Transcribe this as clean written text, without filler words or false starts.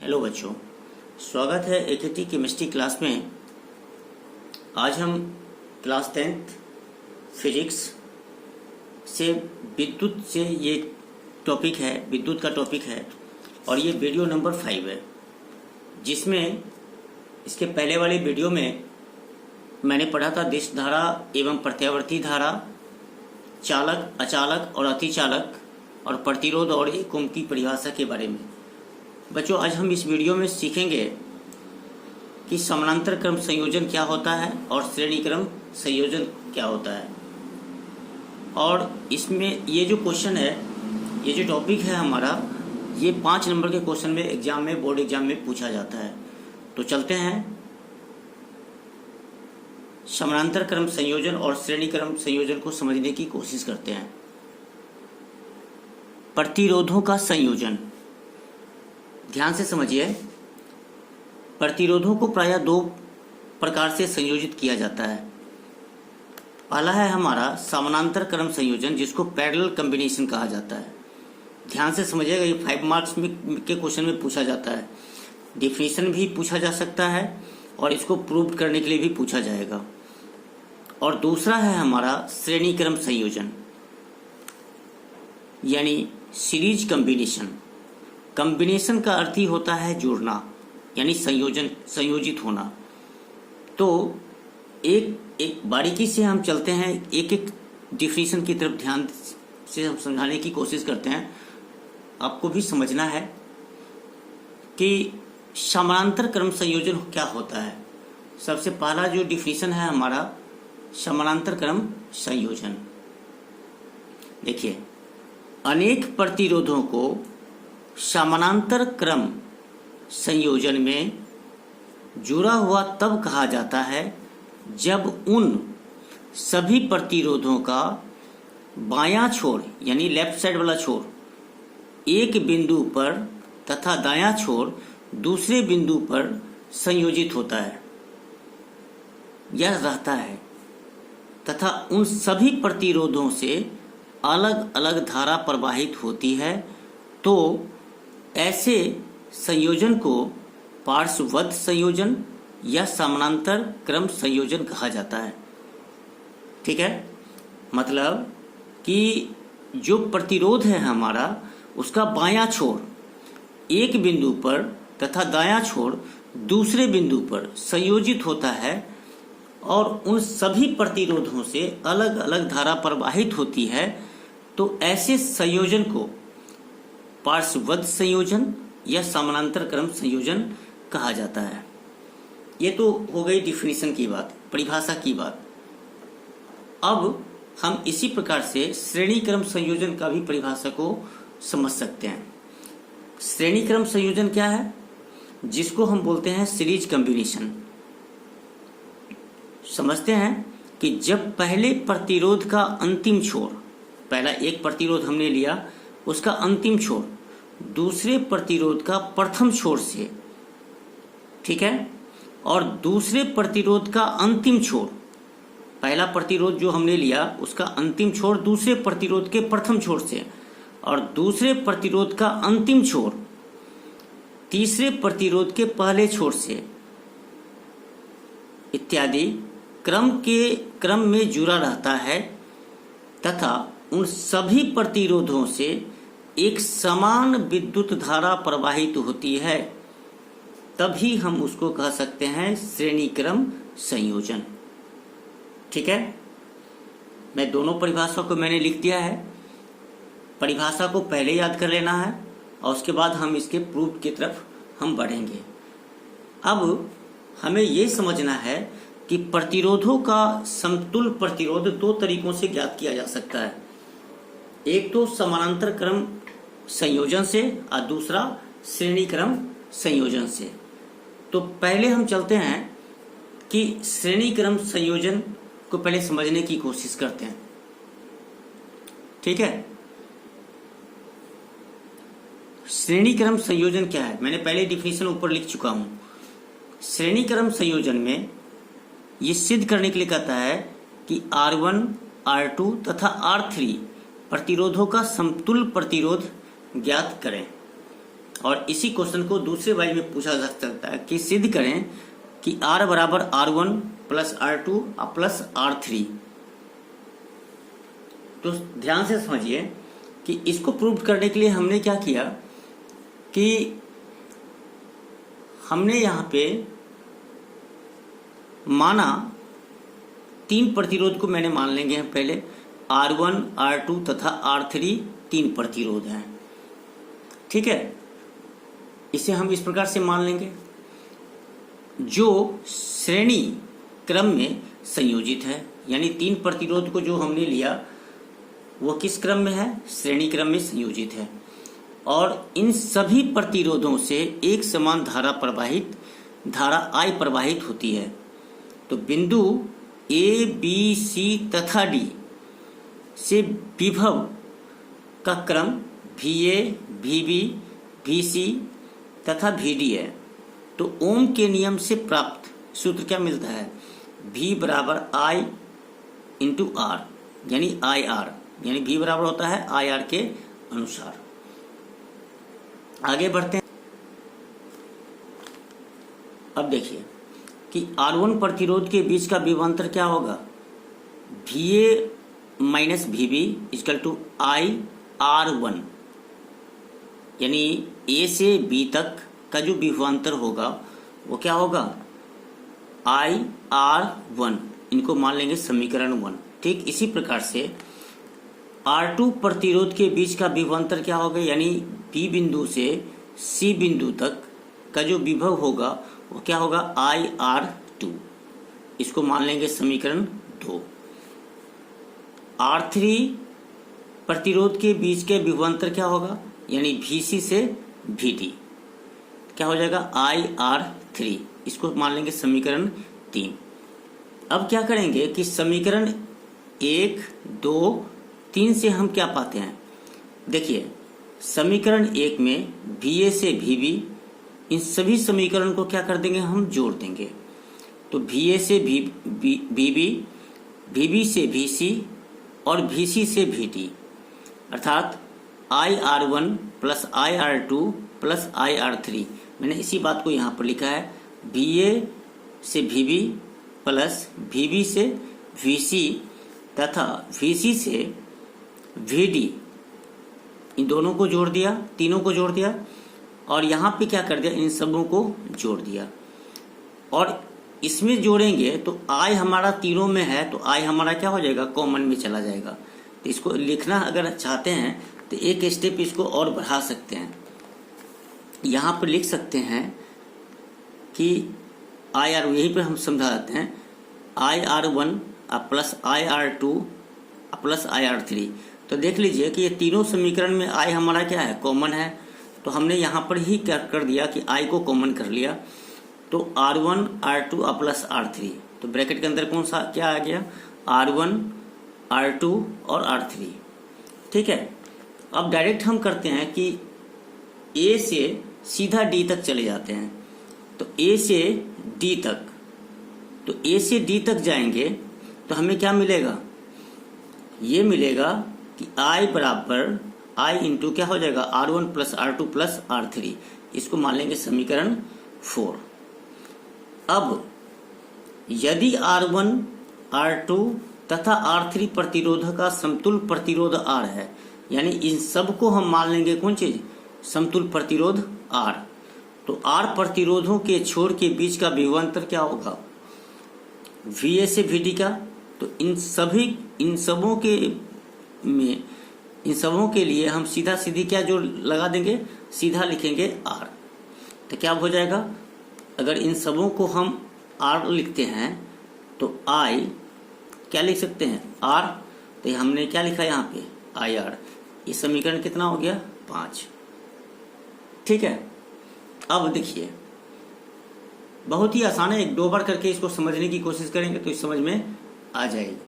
Hello बच्चों, स्वागत है एकेटी केमिस्ट्री क्लास में। आज हम क्लास 10th फिजिक्स से विद्युत से ये टॉपिक है, विद्युत का टॉपिक है और ये वीडियो नंबर 5 है, जिसमें इसके पहले वाले वीडियो में मैंने पढ़ा था दिश धारा एवं प्रत्यावर्ती धारा, चालक, अचालक और अतिचालक और प्रतिरोध और एक ओम की परिभाषा के बारे में। बच्चों, आज हम इस वीडियो में सीखेंगे कि समानांतर क्रम संयोजन क्या होता है और श्रेणी क्रम संयोजन क्या होता है। और इसमें ये जो क्वेश्चन है, ये जो टॉपिक है हमारा, ये 5 नंबर के क्वेश्चन में एग्जाम में, बोर्ड एग्जाम में पूछा जाता है। तो चलते हैं, समानांतर क्रम संयोजन और श्रेणी क्रम संयोजन को समझने की कोशिश करते हैं। प्रतिरोधों का संयोजन, ध्यान से समझिए। प्रतिरोधों को प्रायः 2 प्रकार से संयोजित किया जाता है। पहला है हमारा समानांतर क्रम संयोजन, जिसको पैरेलल कॉम्बिनेशन कहा जाता है। ध्यान से समझिएगा, ये 5 मार्क्स के क्वेश्चन में पूछा जाता है। डिफिनीशन भी पूछा जा सकता है और इसको प्रूव करने के लिए भी पूछा जाएगा। और दूसरा है हमारा श्रेणी क्रम संयोजन, यानी सीरीज कॉम्बिनेशन। कॉम्बिनेशन का अर्थ ही होता है जोड़ना, यानी संयोजन, संयोजित होना। तो एक बारीकी से हम चलते हैं, एक एक डिफिनीशन की तरफ ध्यान से हम समझाने की कोशिश करते हैं। आपको भी समझना है कि समानांतर क्रम संयोजन क्या होता है। सबसे पहला जो डिफिनीशन है हमारा समानांतर क्रम संयोजन, देखिए, अनेक प्रतिरोधों को समानांतर क्रम संयोजन में जुड़ा हुआ तब कहा जाता है जब उन सभी प्रतिरोधों का बायां छोर, यानी लेफ्ट साइड वाला छोर, एक बिंदु पर तथा दायां छोर दूसरे बिंदु पर संयोजित होता है या रहता है, तथा उन सभी प्रतिरोधों से अलग अलग धारा प्रवाहित होती है। तो ऐसे संयोजन को पार्श्वबद्ध संयोजन या समानांतर क्रम संयोजन कहा जाता है। ठीक है, मतलब कि जो प्रतिरोध है हमारा, उसका बायां छोर एक बिंदु पर तथा दायां छोर दूसरे बिंदु पर संयोजित होता है और उन सभी प्रतिरोधों से अलग अलग धारा प्रवाहित होती है। तो ऐसे संयोजन को पार्श्वबद्ध संयोजन या समानांतर क्रम संयोजन कहा जाता है। ये तो हो गई डिफिनीशन की बात, परिभाषा की बात। अब हम इसी प्रकार से श्रेणी क्रम संयोजन का भी परिभाषा को समझ सकते हैं। श्रेणी क्रम संयोजन क्या है? जिसको हम बोलते हैं सीरीज कॉम्बिनेशन। समझते हैं कि जब पहले प्रतिरोध का अंतिम छोर, पहला एक प्रतिरोध हमने लिया, उसका अंतिम छोर दूसरे प्रतिरोध का प्रथम छोर से, ठीक है, और दूसरे प्रतिरोध का अंतिम छोर, पहला प्रतिरोध जो हमने लिया उसका अंतिम छोर दूसरे प्रतिरोध के प्रथम छोर से, और दूसरे प्रतिरोध का अंतिम छोर तीसरे प्रतिरोध के पहले छोर से, इत्यादि क्रम में जुड़ा रहता है तथा उन सभी प्रतिरोधों से एक समान विद्युत धारा प्रवाहित होती है, तभी हम उसको कह सकते हैं श्रेणी क्रम संयोजन। ठीक है, मैं दोनों परिभाषा को मैंने लिख दिया है। परिभाषा को पहले याद कर लेना है और उसके बाद हम इसके प्रूफ की तरफ हम बढ़ेंगे। अब हमें ये समझना है कि प्रतिरोधों का समतुल्य प्रतिरोध 2 तरीकों से ज्ञात किया जा सकता है। एक तो समानांतर क्रम संयोजन से और दूसरा श्रेणी क्रम संयोजन से। तो पहले हम चलते हैं कि श्रेणी क्रम संयोजन को पहले समझने की कोशिश करते हैं। ठीक है, श्रेणी क्रम संयोजन क्या है? मैंने पहले डिफिनीशन ऊपर लिख चुका हूं। श्रेणी क्रम संयोजन में ये सिद्ध करने के लिए कहता है कि R1, R2 तथा R3 प्रतिरोधों का समतुल्य प्रतिरोध ज्ञात करें। और इसी क्वेश्चन को दूसरे वाली में पूछा जा सकता है कि सिद्ध करें कि R बराबर R1 plus R2 plus R3। तो ध्यान से समझिए कि इसको प्रूव करने के लिए हमने क्या किया कि हमने यहाँ पे माना 3 प्रतिरोध को मैंने मान लेंगे हम पहले R1, R2 तथा R3 3 प्रतिरोध हैं। ठीक है, इसे हम इस प्रकार से मान लेंगे जो श्रेणी क्रम में संयोजित है, यानी 3 प्रतिरोध को जो हमने लिया वो किस क्रम में है, श्रेणी क्रम में संयोजित है। और इन सभी प्रतिरोधों से एक समान धारा I प्रवाहित होती है। तो बिंदु A, B, C तथा D से विभव का क्रम VA, VB, VC तथा VD है। तो ओम के नियम से प्राप्त सूत्र क्या मिलता है, V बराबर I इंटू R यानी IR, यानी V बराबर होता है IR के अनुसार। आगे बढ़ते हैं। अब देखिए कि R1 प्रतिरोध के बीच का विभवांतर क्या होगा, VA minus VB equal to IR1, यानी A से B तक का जो विभवांतर होगा वो क्या होगा, IR1। इनको मान लेंगे समीकरण 1। ठीक इसी प्रकार से R2 प्रतिरोध के बीच का विभवांतर क्या होगा, यानी B बिंदु से C बिंदु तक का जो विभव होगा वो क्या होगा, IR2। इसको मान लेंगे समीकरण 2। R3 प्रतिरोध के बीच के विभवांतर क्या होगा, यानी VC से VD क्या हो जाएगा, IR3। इसको मान लेंगे समीकरण 3। अब क्या करेंगे कि समीकरण 1, 2, 3 से हम क्या पाते हैं, देखिए समीकरण 1 में VA से VB, इन सभी समीकरण को क्या कर देंगे, हम जोड़ देंगे। तो VA से VB, VB से VC और VC से VD, अर्थात IR1 plus IR2 plus IR3। मैंने इसी बात को यहाँ पर लिखा है, VA से VB प्लस VB से VC तथा VC से VD, इन दोनों को जोड़ दिया, तीनों को जोड़ दिया और यहाँ पे क्या कर दिया, इन सबों को जोड़ दिया। और इसमें जोड़ेंगे तो I हमारा तीनों में है, तो I हमारा क्या हो जाएगा, कॉमन में चला जाएगा। तो इसको लिखना अगर चाहते हैं तो एक स्टेप इसको और बढ़ा सकते हैं। यहाँ पर लिख सकते हैं कि IR, यहीं पर हम समझाते हैं, IR1 plus IR2 plus IR3। तो देख लीजिए कि ये तीनों समीकरण में I हमारा क्या है, कॉमन है। तो हमने यहाँ पर ही क्या कर दिया कि I को कॉमन कर लिया। तो R1, R2 प्लस R3, तो ब्रैकेट के अंदर कौन सा क्या आ गया, R1, R2 और R3। ठीक है, अब डायरेक्ट हम करते हैं कि A से सीधा D तक चले जाते हैं। तो A से D तक, तो A से D तक जाएंगे तो हमें क्या मिलेगा, ये मिलेगा कि I बराबर I इंटू क्या हो जाएगा, R1 plus R2 plus R3। इसको मान लेंगे समीकरण 4। अब यदि R1, R2 तथा R3 प्रतिरोध का समतुल्य प्रतिरोध R है, यानी इन सब को हम मान लेंगे कौन चीज, समतुल्य प्रतिरोध R। तो R प्रतिरोधों के छोर के बीच का विभवांतर क्या होगा, VA से VD का। तो इन सबों के लिए हम सीधा सीधी क्या जो लगा देंगे, सीधा लिखेंगे R। तो क्या हो जाएगा, अगर इन सबों को हम R लिखते हैं तो I क्या लिख सकते हैं, R। तो हमने क्या लिखा यहाँ पे, IR। ये समीकरण कितना हो गया, 5। ठीक है, अब देखिए बहुत ही आसान है, 1-2 बार करके इसको समझने की कोशिश करेंगे तो इस समझ में आ जाएगी।